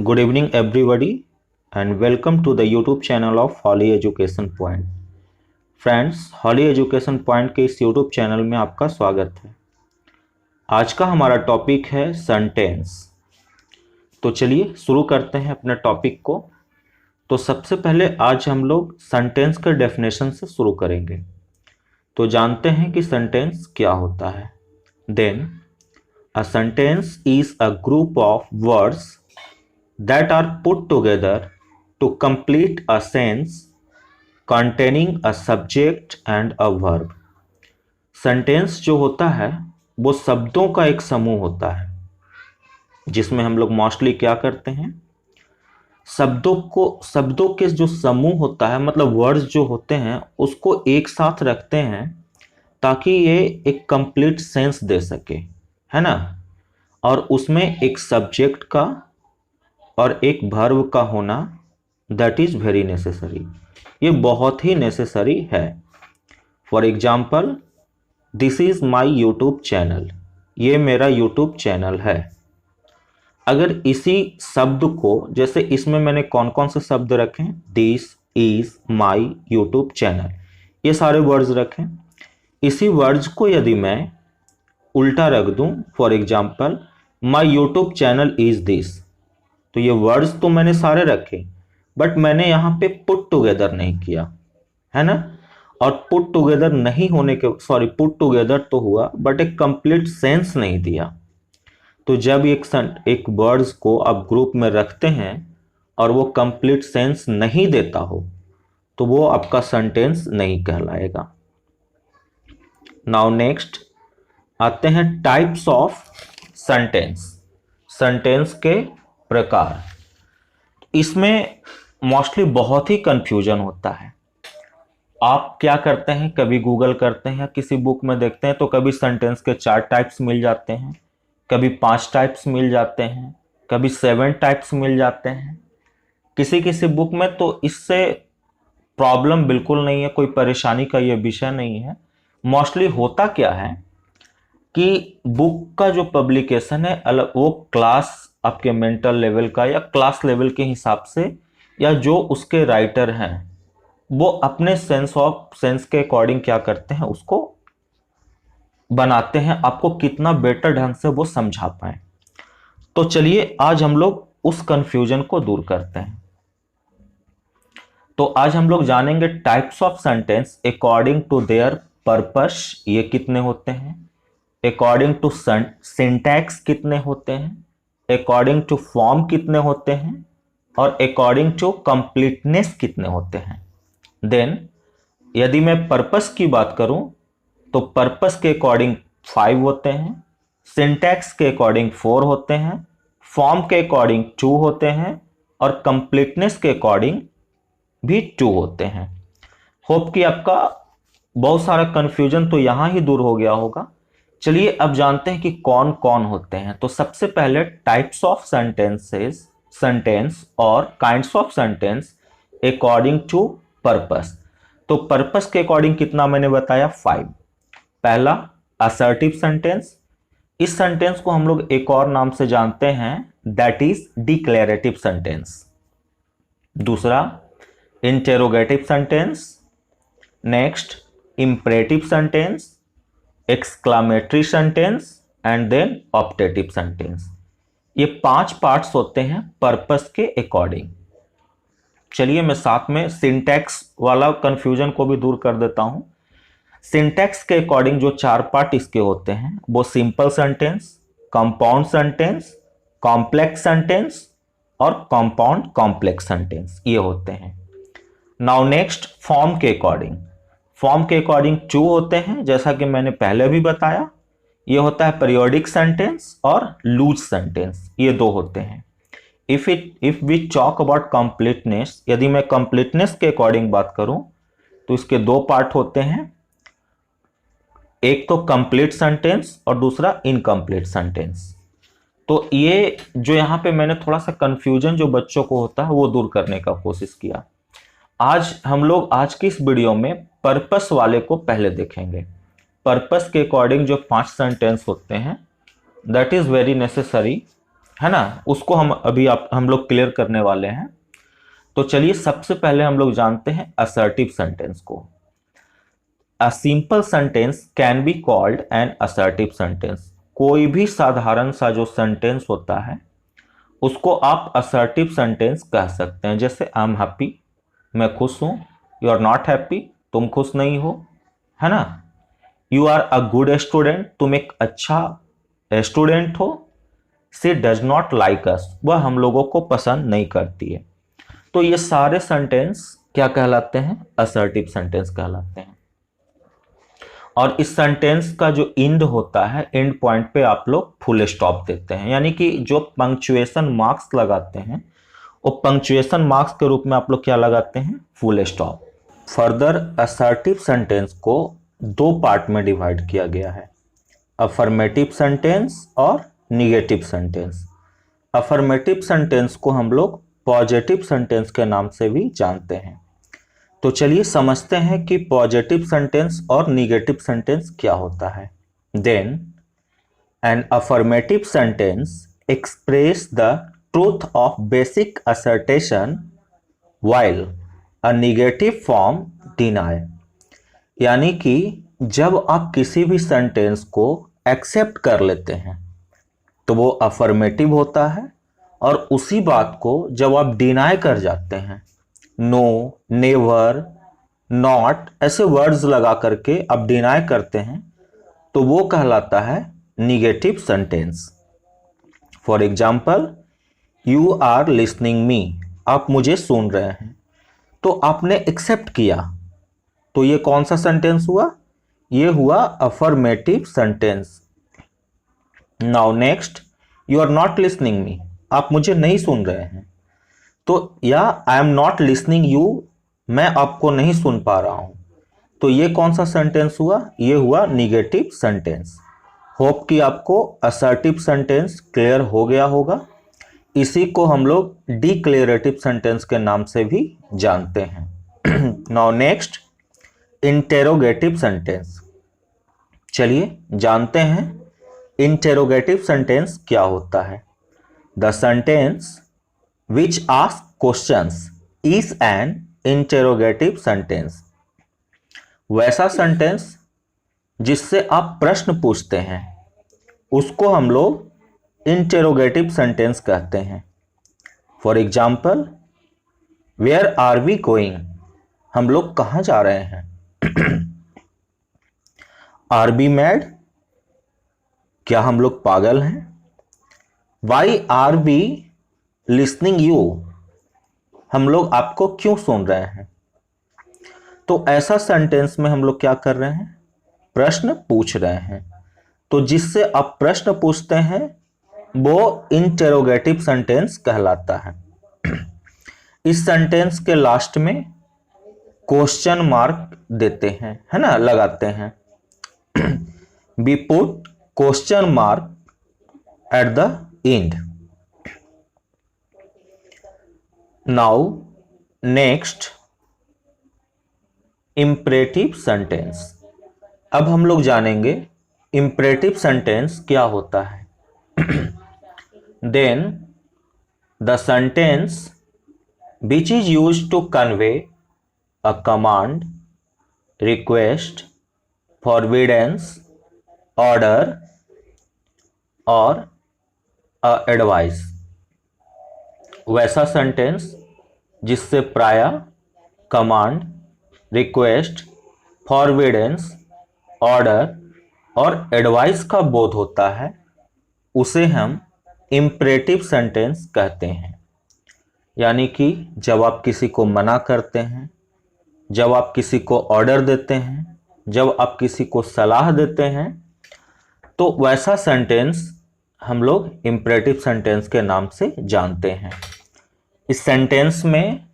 Good evening, everybody, and welcome to the YouTube channel of Holly Education Point. Friends, Holly Education Point के इस YouTube channel में आपका स्वागत है। आज का हमारा टॉपिक है सेंटेंस। तो चलिए शुरू करते हैं अपने टॉपिक को। तो सबसे पहले आज हम लोग सेंटेंस के डेफिनेशन से शुरू करेंगे। तो जानते हैं कि सेंटेंस क्या होता है। Then a sentence is a group of words that are put together to complete a sentence containing a subject and a verb. Sentence जो होता है वो शब्दों का एक समूह होता है, जिसमें हम लोग मोस्टली क्या करते हैं, शब्दों के जो समूह होता है, मतलब वर्ड्स जो होते हैं, उसको एक साथ रखते हैं ताकि ये एक कंप्लीट सेंस दे सके, है ना। और उसमें एक सब्जेक्ट का और एक वर्ब का होना दैट इज वेरी नेसेसरी, ये बहुत ही नेसेसरी है। For example, this is my YouTube channel, ये मेरा यूट्यूब चैनल है। अगर इसी शब्द को, जैसे इसमें मैंने कौन कौन से शब्द रखे, this is my YouTube channel, ये सारे वर्ड्स रखें। इसी वर्ड्स को यदि मैं उल्टा रख दूं, for example my YouTube channel is this, तो ये वर्ड्स तो मैंने सारे रखे, बट मैंने यहाँ पे पुट टुगेदर नहीं किया, है ना। और पुट टुगेदर नहीं होने के, पुट टुगेदर तो हुआ बट एक कंप्लीट सेंस नहीं दिया। तो जब एक वर्ड्स को आप ग्रुप में रखते हैं और वो कंप्लीट सेंस नहीं देता हो, तो वो आपका सेंटेंस नहीं कहलाएगा। नाउ नेक्स्ट आते हैं टाइप्स ऑफ सेंटेंस, सेंटेंस के प्रकार। इसमें मोस्टली बहुत ही कंफ्यूजन होता है। आप क्या करते हैं, कभी गूगल करते हैं या किसी बुक में देखते हैं तो कभी सेंटेंस के 4 टाइप्स मिल जाते हैं, कभी 5 टाइप्स मिल जाते हैं, कभी 7 टाइप्स मिल जाते हैं। किसी किसी बुक में तो इससे प्रॉब्लम बिल्कुल नहीं है, कोई परेशानी का ये विषय नहीं है। मोस्टली होता क्या है कि बुक का जो पब्लिकेशन है अलग, वो क्लास आपके मेंटल लेवल का या क्लास लेवल के हिसाब से, या जो उसके राइटर हैं वो अपने सेंस के अकॉर्डिंग क्या करते हैं, उसको बनाते हैं, आपको कितना बेटर ढंग से वो समझा पाए। तो चलिए आज हम लोग उस कंफ्यूजन को दूर करते हैं। तो आज हम लोग जानेंगे types of sentence according to their purpose, ये कितने होते हैं, अकॉर्डिंग टू सिंटैक्स कितने होते हैं, अकॉर्डिंग टू फॉर्म कितने होते हैं, और अकॉर्डिंग टू कंप्लीटनेस कितने होते हैं। देन यदि मैं पर्पस की बात करूं तो पर्पस के अकॉर्डिंग 5 होते हैं, सिंटैक्स के अकॉर्डिंग 4 होते हैं, फॉर्म के अकॉर्डिंग 2 होते हैं, और कंप्लीटनेस के अकॉर्डिंग भी 2 होते हैं। होप कि आपका बहुत सारा कंफ्यूजन तो यहां ही दूर हो गया होगा। चलिए अब जानते हैं कि कौन कौन होते हैं। तो सबसे पहले टाइप्स ऑफ सेंटेंस और kinds of sentence according to purpose. तो पर्पस के अकॉर्डिंग कितना मैंने बताया, 5। पहला असर्टिव सेंटेंस, इस सेंटेंस को हम लोग एक और नाम से जानते हैं, दैट इज डिक्लेरेटिव सेंटेंस। दूसरा interrogative sentence, next imperative sentence, exclamatory sentence, and then optative sentence. ये 5 पार्ट्स होते हैं पर्पस के अकॉर्डिंग। चलिए मैं साथ में सिंटैक्स वाला कंफ्यूजन को भी दूर कर देता हूं। सिंटैक्स के अकॉर्डिंग जो 4 पार्ट इसके होते हैं वो simple sentence, compound sentence, complex sentence और कंपाउंड कॉम्प्लेक्स सेंटेंस, ये होते हैं। नाउ नेक्स्ट फॉर्म के अकॉर्डिंग, फॉर्म के अकॉर्डिंग 2 होते हैं, जैसा कि मैंने पहले भी बताया। ये होता है पीरियोडिक सेंटेंस और लूज सेंटेंस, ये 2 होते हैं। If we talk about completeness, यदि मैं कंप्लीटनेस के अकॉर्डिंग बात करूं तो इसके 2 पार्ट होते हैं, एक तो कंप्लीट सेंटेंस और दूसरा इनकम्प्लीट सेंटेंस। तो ये जो यहां पे मैंने थोड़ा सा कंफ्यूजन जो बच्चों को होता है वो दूर करने का कोशिश किया। आज की इस वीडियो में पर्पस वाले को पहले देखेंगे। पर्पस के अकॉर्डिंग जो 5 सेंटेंस होते हैं, दैट इज वेरी नेसेसरी है ना, उसको हम लोग क्लियर करने वाले हैं। तो चलिए सबसे पहले हम लोग जानते हैं असर्टिव सेंटेंस को। A simple sentence can be called an assertive sentence. कोई भी साधारण सा जो सेंटेंस होता है उसको आप असर्टिव सेंटेंस कह सकते हैं। जैसे आई एम हैप्पी, मैं खुश हूं। यू आर नॉट हैप्पी, तुम खुश नहीं हो, है ना। You are a good student, तुम एक अच्छा स्टूडेंट हो। She does not like us, वह हम लोगों को पसंद नहीं करती है। तो ये सारे सेंटेंस क्या कहलाते हैं? असर्टिव सेंटेंस कहलाते हैं। और इस सेंटेंस का जो इंड होता है, एंड पॉइंट पे आप लोग फुल स्टॉप देते हैं, यानी कि जो पंक्चुएशन मार्क्स लगाते हैं वो पंक्चुएशन मार्क्स के रूप में आप लोग क्या लगाते हैं? Full stop. Further assertive sentence को दो पार्ट में डिवाइड किया गया है, अफर्मेटिव सेंटेंस और निगेटिव सेंटेंस। अफर्मेटिव सेंटेंस को हम लोग पॉजिटिव सेंटेंस के नाम से भी जानते हैं। तो चलिए समझते हैं कि पॉजिटिव सेंटेंस और निगेटिव सेंटेंस क्या होता है। Then an affirmative sentence express the truth of basic assertion while a negative form deny. यानी कि जब आप किसी भी सेंटेंस को एक्सेप्ट कर लेते हैं तो वो अफर्मेटिव होता है, और उसी बात को जब आप डिनाई कर जाते हैं, नो, नेवर, नॉट ऐसे वर्ड्स लगा करके आप डिनाई करते हैं, तो वो कहलाता है negative sentence. For example, you are listening me, आप मुझे सुन रहे हैं, तो आपने एक्सेप्ट किया, तो ये कौन सा सेंटेंस हुआ? ये हुआ affirmative sentence. Now next, you are not listening me, आप मुझे नहीं सुन रहे हैं, तो या I am not listening you, मैं आपको नहीं सुन पा रहा हूं, तो ये कौन सा सेंटेंस हुआ? ये हुआ निगेटिव सेंटेंस। होप कि आपको असर्टिव सेंटेंस क्लियर हो गया होगा। इसी को हम लोग डिक्लेरेटिव सेंटेंस के नाम से भी जानते हैं। Now next, interrogative sentence. चलिए जानते हैं इंटेरोगेटिव सेंटेंस क्या होता है। The sentence which asks questions is an interrogative sentence। वैसा सेंटेंस जिससे आप प्रश्न पूछते हैं उसको हम लोग इंटेरोगेटिव सेंटेंस कहते हैं। For example, where are we going, हम लोग कहाँ जा रहे हैं। आर बी मैड, क्या हम लोग पागल हैं। Why are we listening you, हम लोग आपको क्यों सुन रहे हैं। तो ऐसा सेंटेंस में हम लोग क्या कर रहे हैं? प्रश्न पूछ रहे हैं। तो जिससे आप प्रश्न पूछते हैं वो इंटेरोगेटिव सेंटेंस कहलाता है। इस सेंटेंस के लास्ट में क्वेश्चन मार्क देते हैं, है ना, लगाते हैं। Be put question mark at the end. Now next, imperative sentence. अब हम लोग जानेंगे इंपरेटिव सेंटेंस क्या होता है। Then the sentence which is used to convey a command, request, forbiddance, order और एडवाइस। वैसा सेंटेंस जिससे प्रायः कमांड, रिक्वेस्ट, फॉरबिडेंस, ऑर्डर और एडवाइस का बोध होता है, उसे हम इंपरेटिव सेंटेंस कहते हैं। यानी कि जब आप किसी को मना करते हैं, जब आप किसी को ऑर्डर देते हैं, जब आप किसी को सलाह देते हैं, तो वैसा सेंटेंस हम लोग इंपरेटिव सेंटेंस के नाम से जानते हैं। इस सेंटेंस में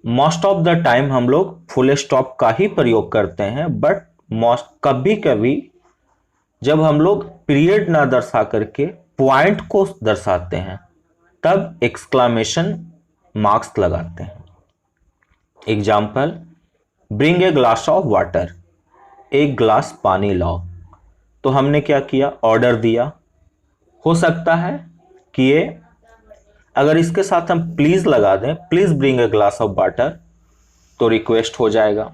मोस्ट ऑफ द टाइम हम लोग फुल स्टॉप का ही प्रयोग करते हैं, बट कभी कभी जब हम लोग पीरियड ना दर्शा करके पॉइंट को दर्शाते हैं तब एक्सक्लामेशन मार्क्स लगाते हैं। Example, bring a glass of water, एक ग्लास पानी लाओ। तो हमने क्या किया? ऑर्डर दिया। हो सकता है कि ये अगर इसके साथ हम प्लीज लगा दें, please bring a glass of water, तो रिक्वेस्ट हो जाएगा।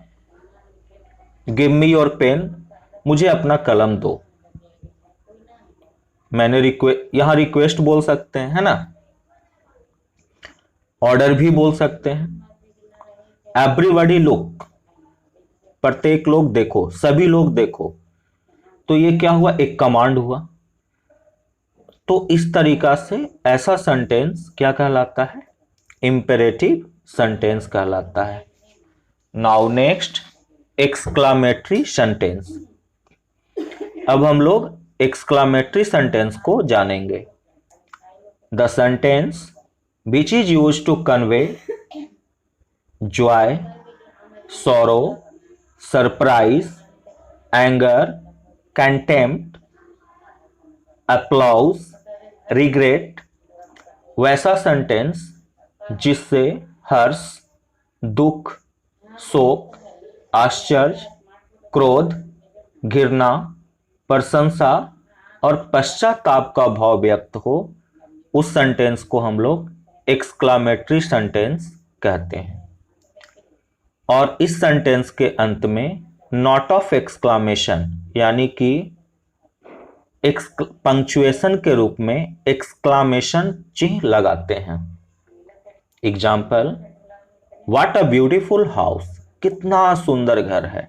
गिव मी योर पेन, मुझे अपना कलम दो। मैंने यहां रिक्वेस्ट बोल सकते हैं, है ना। ऑर्डर भी बोल सकते हैं। एवरीबॉडी लुक, प्रत्येक लोग देखो, सभी लोग देखो, तो ये क्या हुआ, एक कमांड हुआ। तो इस तरीका से ऐसा सेंटेंस क्या कहलाता है, इंपेरेटिव सेंटेंस कहलाता है। Now next, exclamatory sentence. अब हम लोग एक्सक्लामेटरी सेंटेंस को जानेंगे। The sentence which is use to convey joy, sorrow, surprise, anger, contempt, applause, regret, वैसा सेंटेंस जिससे हर्ष, दुख, शोक, आश्चर्य, क्रोध, घृणा, प्रशंसा और पश्चाताप का भाव व्यक्त हो, उस सेंटेंस को हम लोग एक्सक्लामेटरी सेंटेंस कहते हैं। और इस सेंटेंस के अंत में नॉट ऑफ एक्सक्लामेशन यानी कि पंक्चुएशन के रूप में एक्सक्लामेशन चिन्ह लगाते हैं। Example, what a beautiful house, कितना सुंदर घर है।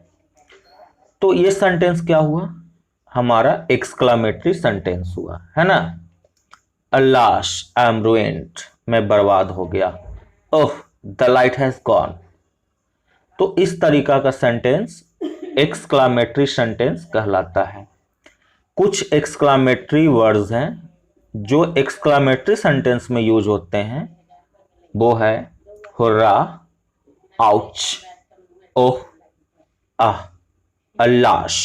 तो ये सेंटेंस क्या हुआ, हमारा एक्सक्लामेटरी सेंटेंस हुआ, है ना। अलाश, आई एम रूइंड, मैं बर्बाद हो गया। ओह, द लाइट हैज गॉन। तो इस तरीका का सेंटेंस एक्सक्लामेटरी सेंटेंस कहलाता है। कुछ एक्सक्लामेटरी वर्ड्स हैं जो एक्सक्लामेटरी सेंटेंस में यूज होते हैं, वो है हुर्रा, आउच, ओह, आह, अल्लाश।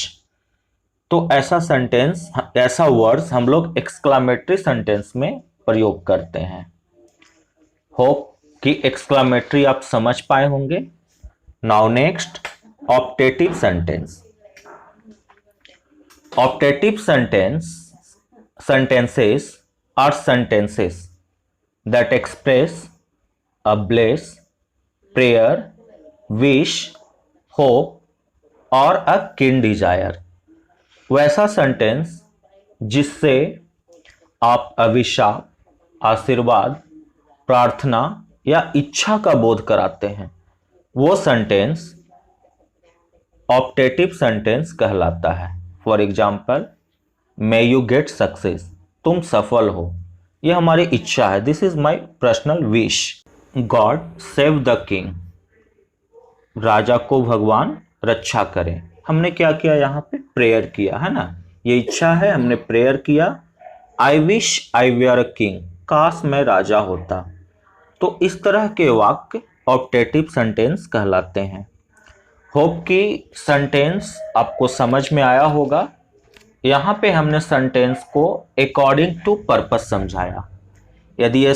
तो ऐसा सेंटेंस, ऐसा वर्ड्स हम लोग एक्सक्लामेटरी सेंटेंस में प्रयोग करते हैं। होप कि एक्सक्लामेटरी आप समझ पाए होंगे। Now next, optative sentence. Optative sentences are sentences that express a bliss, prayer, wish, hope or a keen desire। वैसा सेंटेंस जिससे आप अभिशाप, आशीर्वाद, प्रार्थना या इच्छा का बोध कराते हैं, वो सेंटेंस ऑप्टेटिव सेंटेंस कहलाता है। For example, may you get success, तुम सफल हो, यह हमारी इच्छा है, this is my personal wish. God save the king, राजा को भगवान रक्षा करें। हमने क्या किया, यहाँ पे प्रेयर किया, है ना, ये इच्छा है, हमने प्रेयर किया। I wish I were a king, काश मैं राजा होता। तो इस तरह के वाक्य ऑप्टेटिव सेंटेंस कहलाते हैं। होप कि सेंटेंस आपको समझ में आया होगा। यहाँ पे हमने सेंटेंस को अकॉर्डिंग टू पर्पस समझाया। यदि ये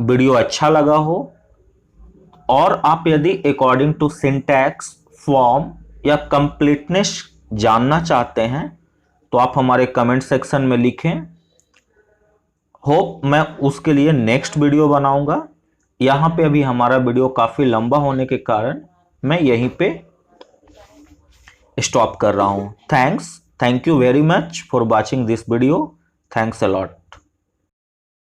वीडियो अच्छा लगा हो और आप यदि अकॉर्डिंग टू सिंटैक्स, फॉर्म या कंप्लीटनेस जानना चाहते हैं तो आप हमारे कमेंट सेक्शन में लिखें। होप मैं उसके लिए नेक्स्ट वीडियो बनाऊंगा। यहाँ पे अभी हमारा वीडियो काफ़ी लंबा होने के कारण मैं यहीं पे स्टॉप कर रहा हूँ। Thank you very much for watching this video. Thanks a lot.